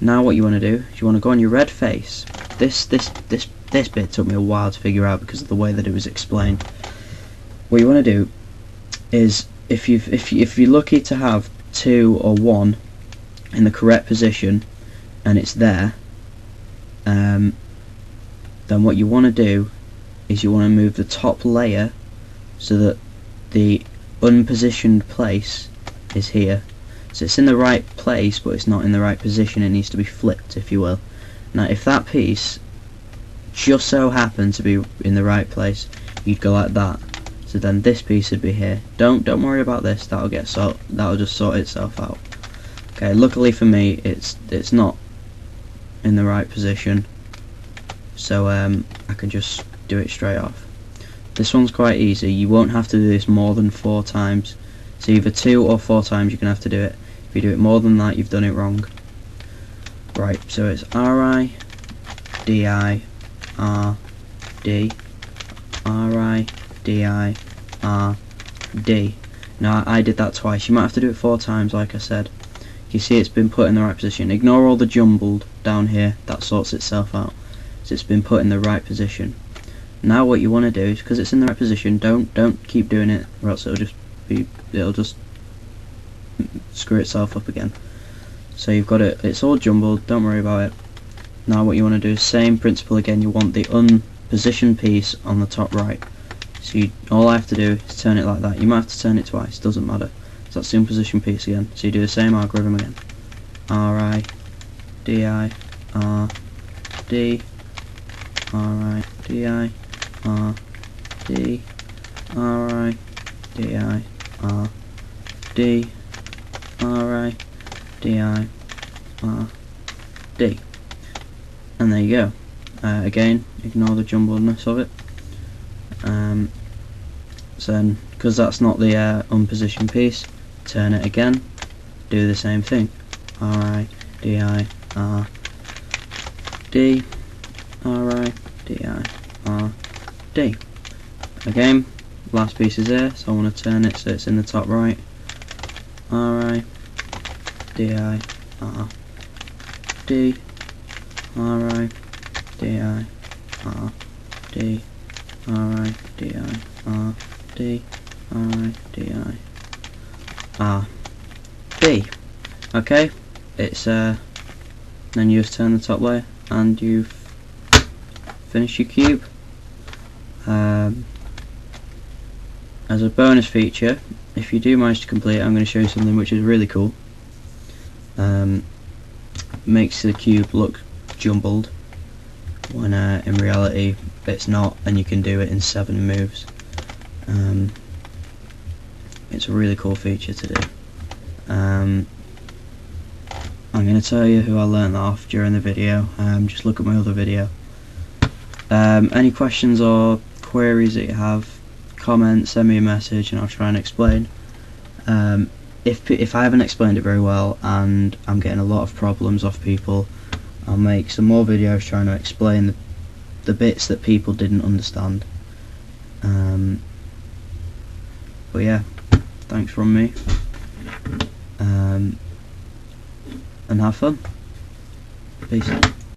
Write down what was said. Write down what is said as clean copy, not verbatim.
Now what you want to do is you want to go on your red face. This bit took me a while to figure out because of the way that it was explained. What you want to do is, if you're lucky to have 2 or 1 in the correct position and it's there, then what you want to do is you want to move the top layer so that the unpositioned place is here. So it's in the right place but it's not in the right position. It needs to be flipped, if you will. Now if that piece just so happened to be in the right place, you'd go like that. So then this piece would be here. Don't worry about this. That'll just sort itself out. Okay. Luckily for me, it's not in the right position, so I can just do it straight off. This one's quite easy. You won't have to do this more than 4 times. So either 2 or 4 times you're gonna have to do it. If you do it more than that, you've done it wrong. Right. So it's R-I-D-I-R-D, R-I-D-I-R-D. Now I did that twice. You might have to do it 4 times, like I said. You see it's been put in the right position. Ignore all the jumbled down here. That sorts itself out. So it's been put in the right position. Now what you want to do is, because it's in the right position, don't keep doing it, or else it'll just screw itself up again. So you've got it. It's all jumbled. Don't worry about it. Now what you want to do is same principle again. You want the unpositioned piece on the top right. So all I have to do is turn it like that. You might have to turn it twice. Doesn't matter. So that's the unpositioned piece again. So you do the same algorithm again. R-I-D-I-R-D, R-I-D-I-R-D, R-I-D-I-R-D, R-I-D-I-R-D. And there you go. Again, ignore the jumbledness of it. So then, because that's not the unpositioned piece, turn it again, do the same thing. R-I-D-I-R-D, R-I-D-I-R-D. Again, last piece is there, so I want to turn it so it's in the top right. R-I-D-I-R-D, R-I-D-I-R-D, R-I-D-I-R-D, R-I-D-I-R-D. Okay, it's then you just turn the top layer and you've finished your cube. As a bonus feature, if you do manage to complete it, I'm going to show you something which is really cool. Makes the cube look jumbled when in reality it's not, and you can do it in 7 moves. It's a really cool feature to do. I'm going to tell you who I learned that off during the video. Just look at my other video. Any questions or queries that you have, comment, send me a message and I'll try and explain. If I haven't explained it very well and I'm getting a lot of problems off people, I'll make some more videos trying to explain the bits that people didn't understand. But yeah, thanks from me, and have fun. Peace.